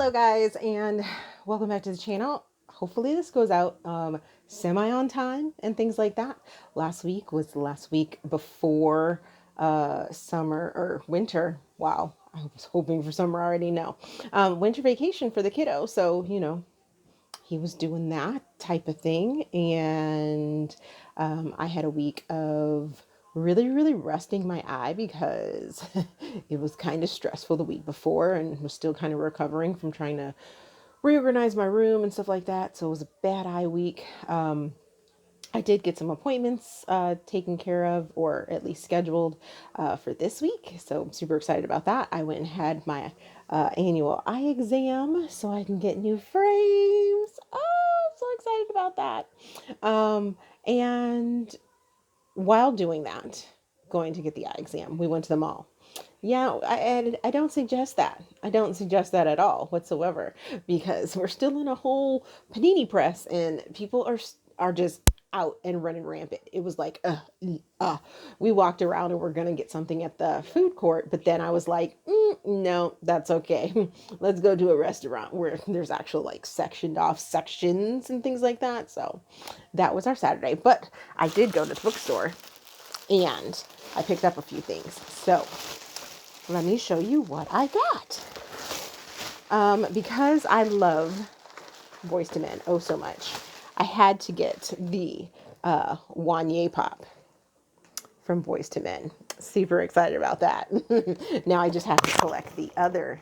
Hello guys, and welcome back to the channel. Hopefully this goes out semi on time and things like that. Last week was the last week before summer or winter. Wow, I was hoping for summer already. No, winter vacation for the kiddo. So he was doing that type of thing, and I had a week of really resting my eye because it was kind of stressful the week before and was still kind of recovering from trying to reorganize my room and stuff like that. So it was a bad eye week. I did get some appointments taken care of, or at least scheduled for this week. So I'm super excited about that. I went and had my annual eye exam so I can get new frames. Oh, I'm so excited about that. And while doing that, going to get the eye exam, we went to the mall. Yeah, I don't suggest that. I don't suggest that at all whatsoever, because we're still in a whole panini press and people are just out and running rampant. It was like, we walked around and we're going to get something at the food court. But then I was like, no, that's okay. Let's go to a restaurant where there's actual like sectioned off sections and things like that. So that was our Saturday. But I did go to the bookstore and I picked up a few things. So let me show you what I got. Because I love Boys to Men oh so much, I had to get the Wanye Pop from Boys to Men. Super excited about that. Now I just have to collect the other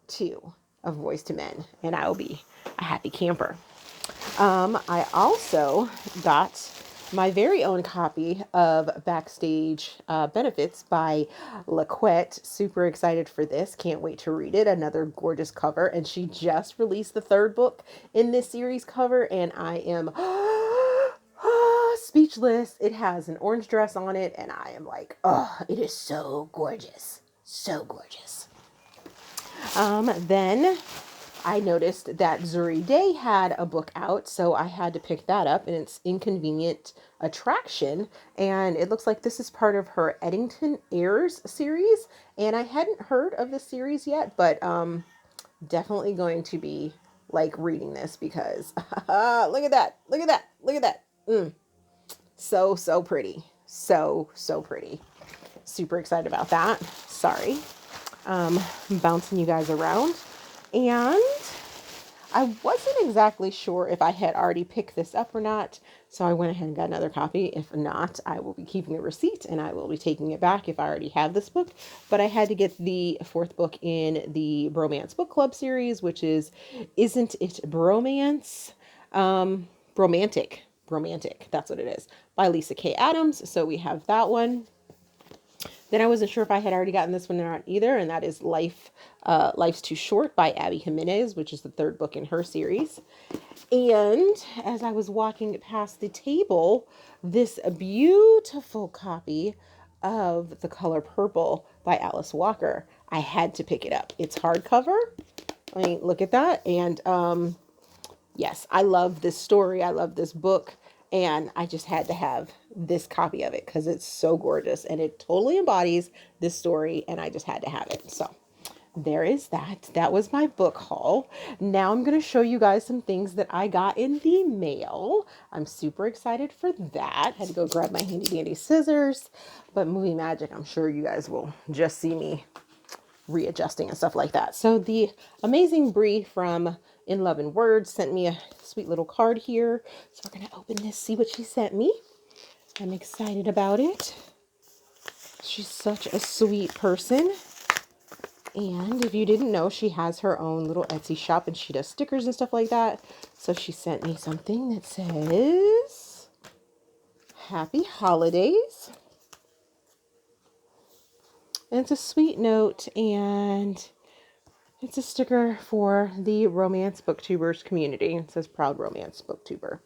two of Boys to Men, and I will be a happy camper. I also got my very own copy of Backstage Benefits by LaQuette. Super excited for this. Can't wait to read it. Another gorgeous cover. And she just released the third book in this series cover. And I am speechless. It has an orange dress on it. And I am like, oh, it is so gorgeous. So gorgeous. Then I noticed that Zuri Day had a book out, so I had to pick that up, and it's Inconvenient Attraction, and it looks like this is part of her Eddington Heirs series, and I hadn't heard of this series yet, but definitely going to be like reading this because look at that, look at that, look at that. So pretty, so pretty. Super excited about that. Sorry, bouncing you guys around. And I wasn't exactly sure if I had already picked this up or not, so I went ahead and got another copy. If not, I will be keeping a receipt and I will be taking it back if I already have this book. But I had to get the fourth book in the Bromance Book Club series, which is Isn't It Bromance? Bromantic. That's what it is. By Lisa K. Adams. So we have that one. Then I wasn't sure if I had already gotten this one or not either, and that is Life's Too Short by Abby Jimenez, which is the third book in her series. And as I was walking past the table, this beautiful copy of The Color Purple by Alice Walker, I had to pick it up. It's hardcover. I mean, look at that. And yes, I love this story. I love this book. And I just had to have this copy of it because it's so gorgeous and it totally embodies this story. And I just had to have it. So there is that. That was my book haul. Now I'm going to show you guys some things that I got in the mail. I'm super excited for that. Had to go grab my handy dandy scissors. But movie magic, I'm sure you guys will just see me readjusting and stuff like that. So the amazing Brie from In Love and Words sent me a sweet little card here. So we're going to open this, see what she sent me. I'm excited about it. She's such a sweet person. And if you didn't know, she has her own little Etsy shop and she does stickers and stuff like that. So she sent me something that says, Happy Holidays. And it's a sweet note, and it's a sticker for the Romance Booktubers community. It says Proud Romance Booktuber.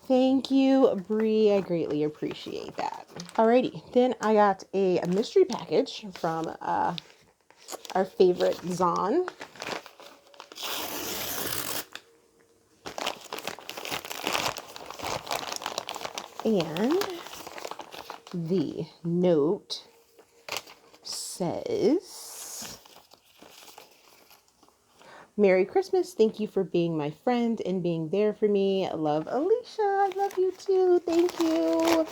Thank you, Brie. I greatly appreciate that. Alrighty, then I got a mystery package from our favorite Zahn. And the note says, Merry Christmas. Thank you for being my friend and being there for me. I love Alicia. I love you too. Thank you.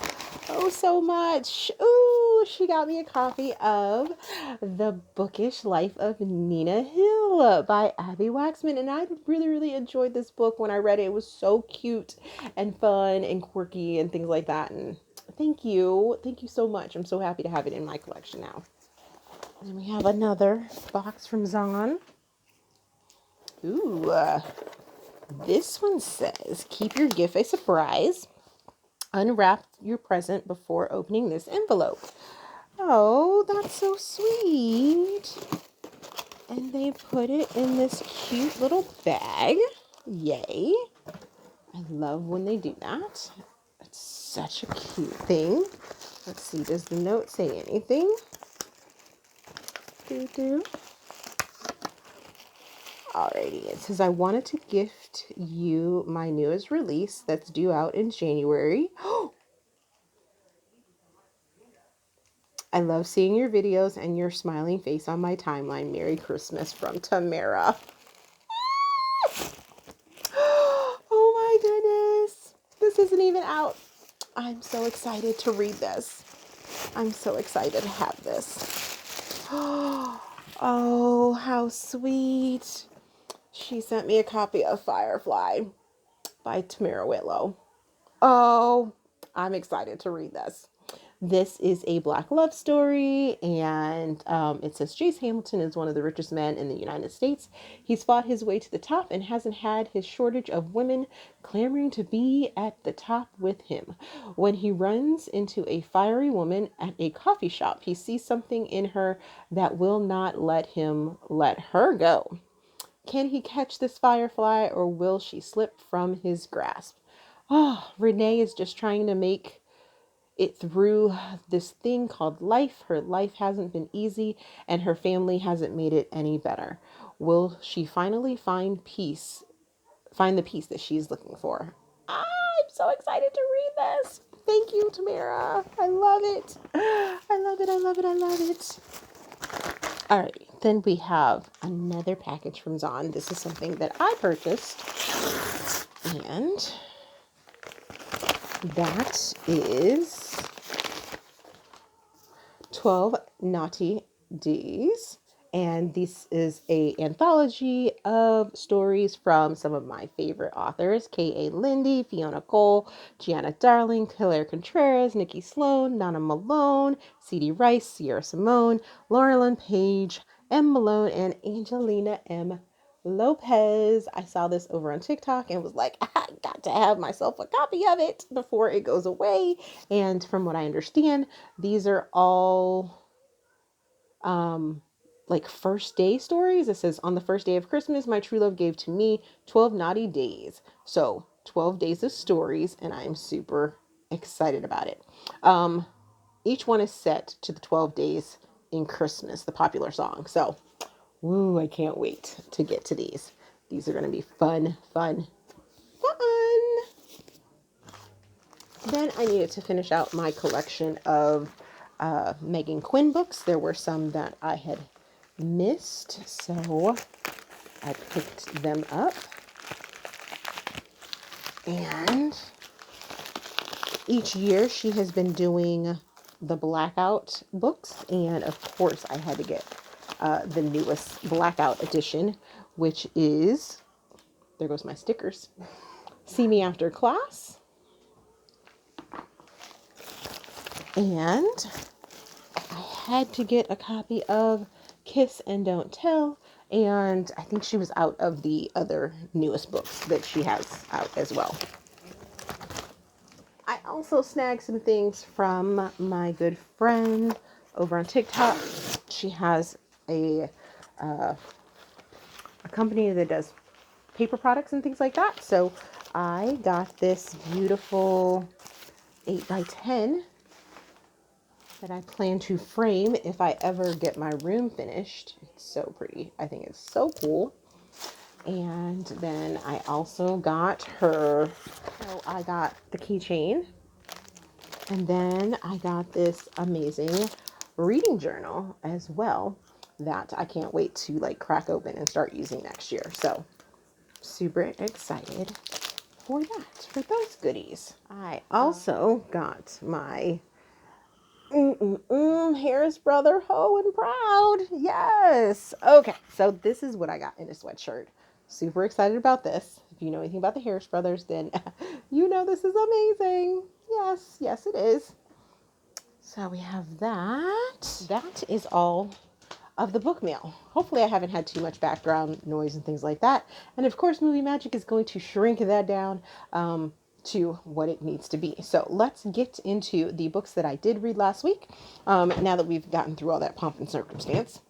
Oh, so much. Ooh, she got me a copy of The Bookish Life of Nina Hill by Abby Waxman. And I really, really enjoyed this book when I read it. It was so cute and fun and quirky and things like that. And thank you. Thank you so much. I'm so happy to have it in my collection now. And we have another box from Zon. Ooh, this one says, keep your gift a surprise. Unwrap your present before opening this envelope. Oh, that's so sweet. And they put it in this cute little bag. Yay. I love when they do that. It's such a cute thing. Let's see, does the note say anything? Doo-doo. Alrighty, it says, I wanted to gift you my newest release that's due out in January. I love seeing your videos and your smiling face on my timeline. Merry Christmas from Tamara. Oh my goodness. This isn't even out. I'm so excited to read this. I'm so excited to have this. Oh, how sweet. She sent me a copy of Firefly by Tamara Whitlow. Oh, I'm excited to read this. This is a Black love story, and it says Chase Hamilton is one of the richest men in the United States. He's fought his way to the top and hasn't had his shortage of women clamoring to be at the top with him. When he runs into a fiery woman at a coffee shop, he sees something in her that will not let him let her go. Can he catch this firefly, or will she slip from his grasp? Oh, Renee is just trying to make it through this thing called life. Her life hasn't been easy, and her family hasn't made it any better. Will she finally find the peace that she's looking for? I'm so excited to read this. Thank you, Tamara. I love it. I love it. I love it. I love it. All right, then we have another package from Zon. This is something that I purchased, and that is 12 Naughty Days. And this is a anthology of stories from some of my favorite authors: K.A. Lindy, Fiona Cole, Gianna Darling, Hilaire Contreras, Nikki Sloane, Nana Malone, C.D. Rice, Sierra Simone, Laurelyn Page, M. Malone, and Angelina M. Lopez. I saw this over on TikTok and was like, I got to have myself a copy of it before it goes away. And from what I understand, these are all like first day stories. It says, on the first day of Christmas, my true love gave to me 12 naughty days. So 12 days of stories, and I'm super excited about it. Each one is set to the 12 days in Christmas, the popular song. So, woo, I can't wait to get to these. These are going to be fun, fun, fun. Then I needed to finish out my collection of Meghan Quinn books. There were some that I had missed, so I picked them up. And each year she has been doing the Blackout books, and of course I had to get the newest Blackout edition, which is, there goes my stickers, See Me After Class. And I had to get a copy of Kiss and Don't Tell, and I think she was out of the other newest books that she has out as well. I also snagged some things from my good friend over on TikTok. She has a company that does paper products and things like that. So I got this beautiful 8x10 that I plan to frame if I ever get my room finished. It's so pretty. I think it's so cool. And then I also got her, so I got the keychain, and then I got this amazing reading journal as well. that I can't wait to like crack open and start using next year. So super excited for that, for those goodies. I also got my Harris brother Ho and Proud. Yes. Okay. So this is what I got in a sweatshirt. Super excited about this. If you know anything about the Harris brothers, then you know this is amazing. Yes. Yes, it is. So we have that. That is all of the book mail. Hopefully I haven't had too much background noise and things like that. And of course, Movie Magic is going to shrink that down to what it needs to be. So let's get into the books that I did read last week. Now that we've gotten through all that pomp and circumstance.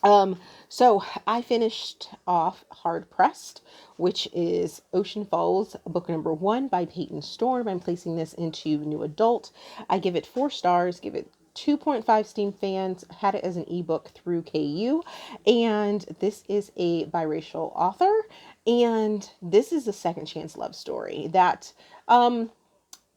So I finished off Hardpressed, which is Ocean Falls, book number 1 by Peyton Storm. I'm placing this into new adult. I give it 4 stars, give it 2.5 Steam fans, had it as an ebook through KU, and this is a biracial author, and this is a second chance love story that,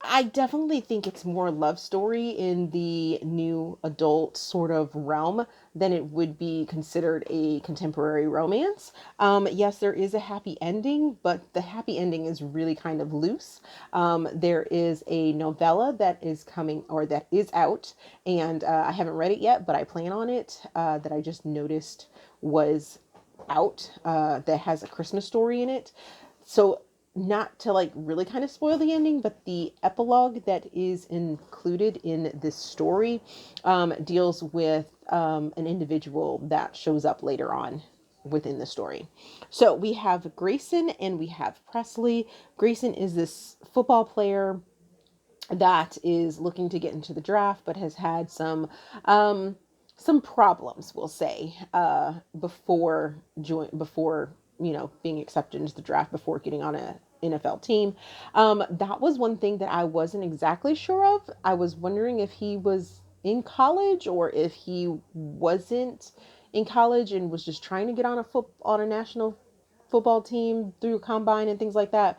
I definitely think it's more love story in the new adult sort of realm than it would be considered a contemporary romance. Yes, there is a happy ending, but the happy ending is really kind of loose. There is a novella that is coming or that is out, and I haven't read it yet, but I plan on it, that I just noticed was out, that has a Christmas story in it. So not to like really kind of spoil the ending, but the epilogue that is included in this story deals with an individual that shows up later on within the story. So we have Grayson and we have Presley. Grayson is this football player that is looking to get into the draft, but has had some problems, we'll say, before being accepted into the draft, before getting on a NFL team. That was one thing that I wasn't exactly sure of. I was wondering if he was in college or if he wasn't in college and was just trying to get on a national football team through combine and things like that.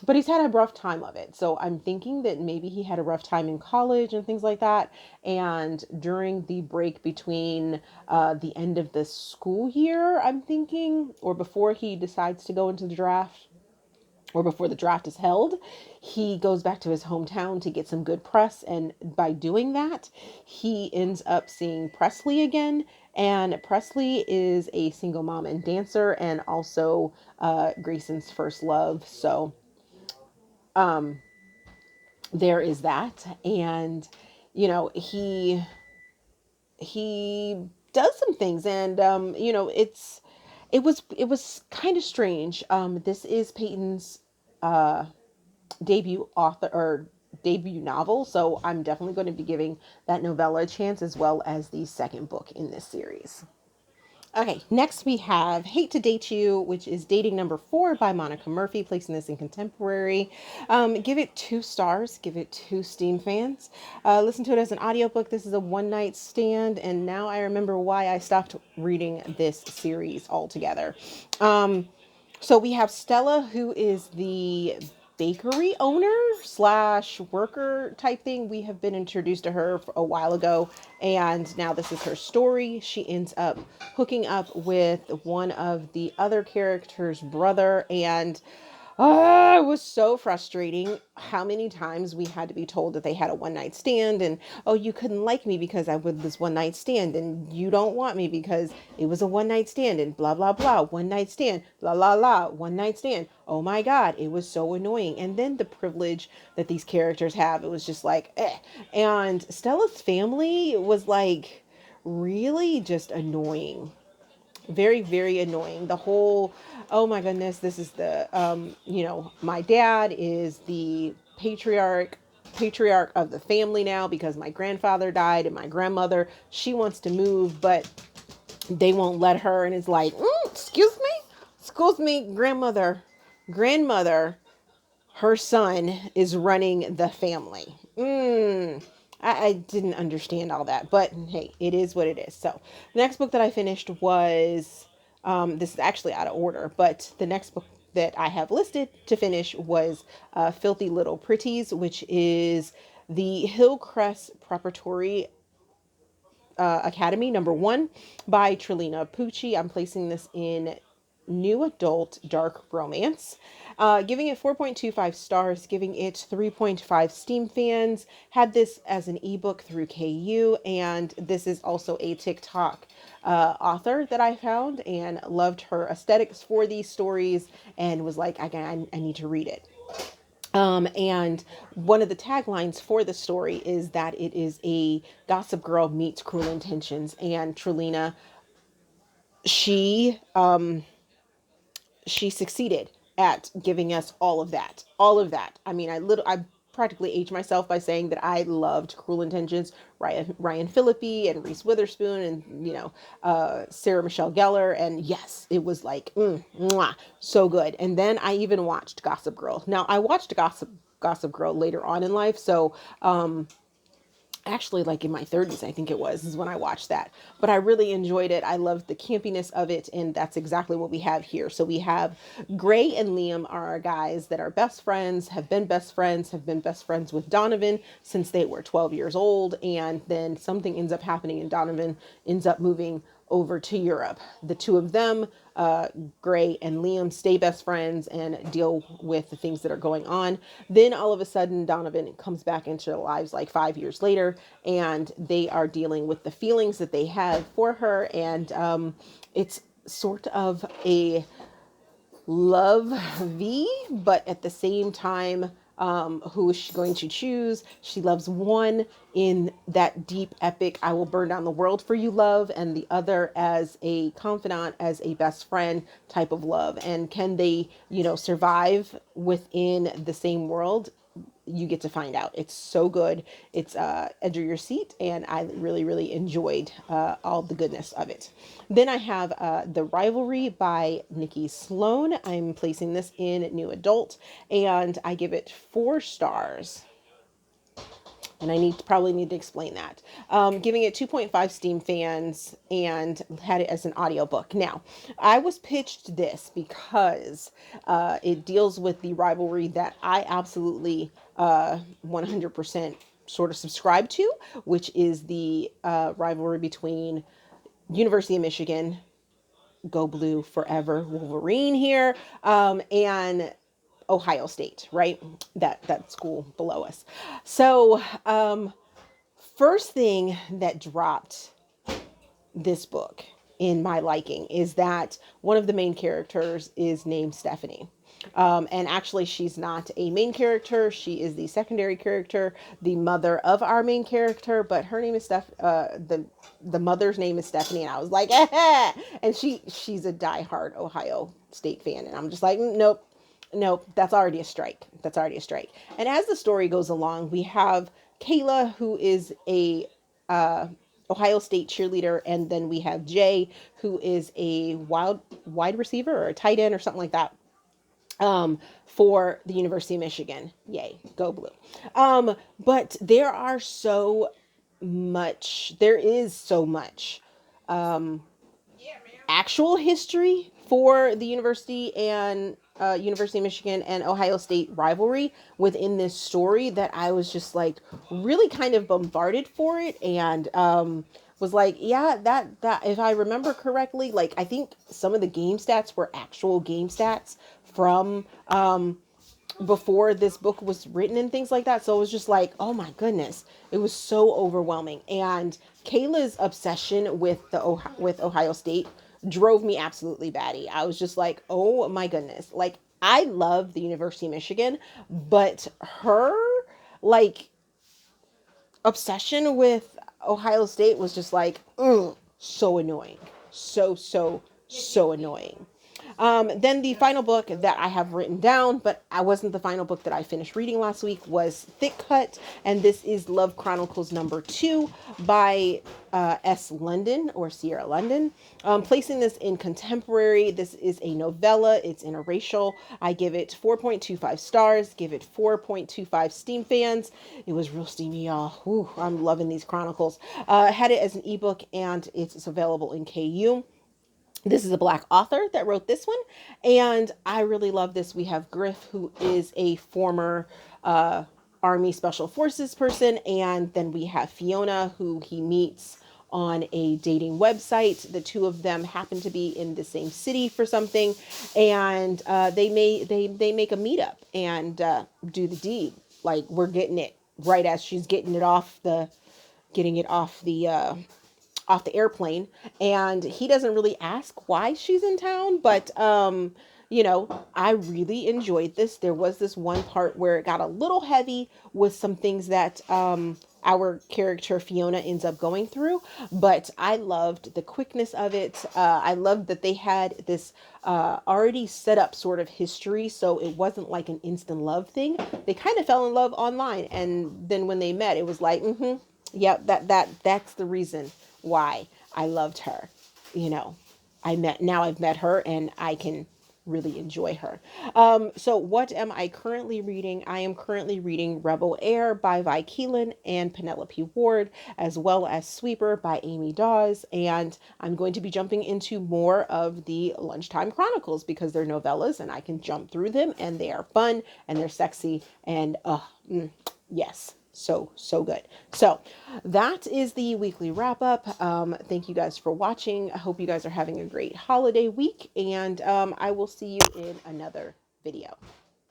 But he's had a rough time of it. So I'm thinking that maybe he had a rough time in college and things like that. And during the break between the end of the school year, I'm thinking, or before he decides to go into the draft, or before the draft is held, he goes back to his hometown to get some good press. And by doing that, he ends up seeing Presley again. And Presley is a single mom and dancer, and also Grayson's first love. So there is that. And, he does some things, and it was kind of strange. This is Peyton's debut author or debut novel, so I'm definitely going to be giving that novella a chance, as well as the second book in this series. Okay, next we have Hate to Date You, which is dating number 4 by Monica Murphy, placing this in contemporary. Give it 2 stars, give it 2 Steam fans. Listen to it as an audiobook. This is a one night stand, and now I remember why I stopped reading this series altogether. So we have Stella, who is the bakery owner slash worker type thing. We have been introduced to her a while ago, and now this is her story. She ends up hooking up with one of the other characters' brother, and it was so frustrating how many times we had to be told that they had a one night stand, and oh, you couldn't like me because I would this one night stand, and you don't want me because it was a one night stand, and blah blah blah, one night stand, blah blah blah, one night stand. Oh my god, it was so annoying. And then the privilege that these characters have, it was just like And Stella's family was like really just annoying, very very annoying. The whole, oh my goodness, this is the my dad is the patriarch of the family now because my grandfather died, and my grandmother, she wants to move, but they won't let her. And it's like, excuse me, grandmother, her son is running the family. I didn't understand all that, but hey, it is what it is. So the next book that I finished was, this is actually out of order, but the next book that I have listed to finish was Filthy Little Pretties, which is the Hillcrest Preparatory Academy #1 by Trilina Pucci. I'm placing this in new adult dark romance. Giving it 4.25 stars, giving it 3.5 Steam fans. Had this as an ebook through KU, and this is also a TikTok author that I found and loved her aesthetics for these stories and was like, I need to read it. And one of the taglines for the story is that it is a Gossip Girl meets Cruel Intentions, and Trilina, she she succeeded at giving us all of that. All of that. I mean, I practically aged myself by saying that I loved Cruel Intentions, Ryan Phillippe and Reese Witherspoon, and Sarah Michelle Gellar, and yes, it was like mwah, so good. And then I even watched Gossip Girl. Now I watched Gossip Girl later on in life, so actually like in my 30s, I think it was, is when I watched that. But I really enjoyed it. I loved the campiness of it, and that's exactly what we have here. So we have Gray and Liam are our guys that are best friends, have been best friends, with Donovan since they were 12 years old, and then something ends up happening and Donovan ends up moving over to Europe. The two of them, Gray and Liam, stay best friends and deal with the things that are going on. Then all of a sudden, Donovan comes back into their lives like 5 years later, and they are dealing with the feelings that they have for her. And it's sort of a love V, but at the same time, who is she going to choose? She loves one in that deep, epic, I will burn down the world for you love, and the other as a confidant, as a best friend type of love. And can they, survive within the same world? You get to find out. It's so good. It's edge of your seat, and I really, really enjoyed all the goodness of it. Then I have The Rivalry by Nikki Sloane. I'm placing this in new adult, and I give it 4 stars. And I probably need to explain that. Giving it 2.5 Steam fans, and had it as an audiobook. Now, I was pitched this because it deals with the rivalry that I absolutely 100% sort of subscribe to, which is the rivalry between University of Michigan, go blue forever, Wolverine here, and Ohio State, right? That school below us. So, first thing that dropped this book in my liking is that one of the main characters is named Stephanie. And actually, she's not a main character. She is the secondary character, the mother of our main character. But her name is the mother's name is Stephanie, and I was like, and she's a diehard Ohio State fan, and I'm just like, nope, that's already a strike. And as the story goes along, we have Kayla, who is a Ohio State cheerleader, and then we have Jay, who is a wide receiver or a tight end or something like that, for the University of Michigan. Yay, go blue. But there is so much actual history for the university and University of Michigan and Ohio State rivalry within this story that I was just like really kind of bombarded for it, and was like, yeah, that if I remember correctly, like I think some of the game stats were actual game stats from before this book was written and things like that. So it was just like, oh my goodness, it was so overwhelming. And Kayla's obsession with Ohio State drove me absolutely batty. I was just like, oh my goodness. Like, I love the University of Michigan, but her like obsession with Ohio State was just like, so annoying. So annoying. Then the final book that I have written down, but I wasn't the final book that I finished reading last week, was Thick Cut, and this is Love Chronicles #2 by S. London, or Sierra London. Placing this in contemporary. This is a novella. It's interracial. I give it 4.25 stars. Give it 4.25 Steam fans. It was real steamy, y'all. Ooh, I'm loving these chronicles. Had it as an ebook, and it's available in KU. This is a Black author that wrote this one, and I really love this. We have Griff, who is a former Army Special Forces person, and then we have Fiona, who he meets on a dating website. The two of them happen to be in the same city for something, and they make a meetup and do the deed. Like, we're getting it right as she's getting it off the airplane, and he doesn't really ask why she's in town, but I really enjoyed this. There was this one part where it got a little heavy with some things that our character Fiona ends up going through, but I loved the quickness of it. I loved that they had this already set up sort of history, so it wasn't like an instant love thing. They kind of fell in love online, and then when they met, it was like, yeah, that's the reason why I loved her. I've met her and I can really enjoy her. So what am I currently reading? I am currently reading Rebel Heir by Vi Keeland and Penelope Ward, as well as Sweeper by Amy Daws. And I'm going to be jumping into more of the Lunchtime Chronicles because they're novellas and I can jump through them, and they are fun and they're sexy and yes. So good. So that is the weekly wrap up. Thank you guys for watching. I hope you guys are having a great holiday week, and I will see you in another video.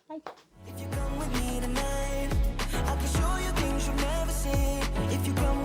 Bye. If you come with me tonight, I can show you things you've never seen. If you come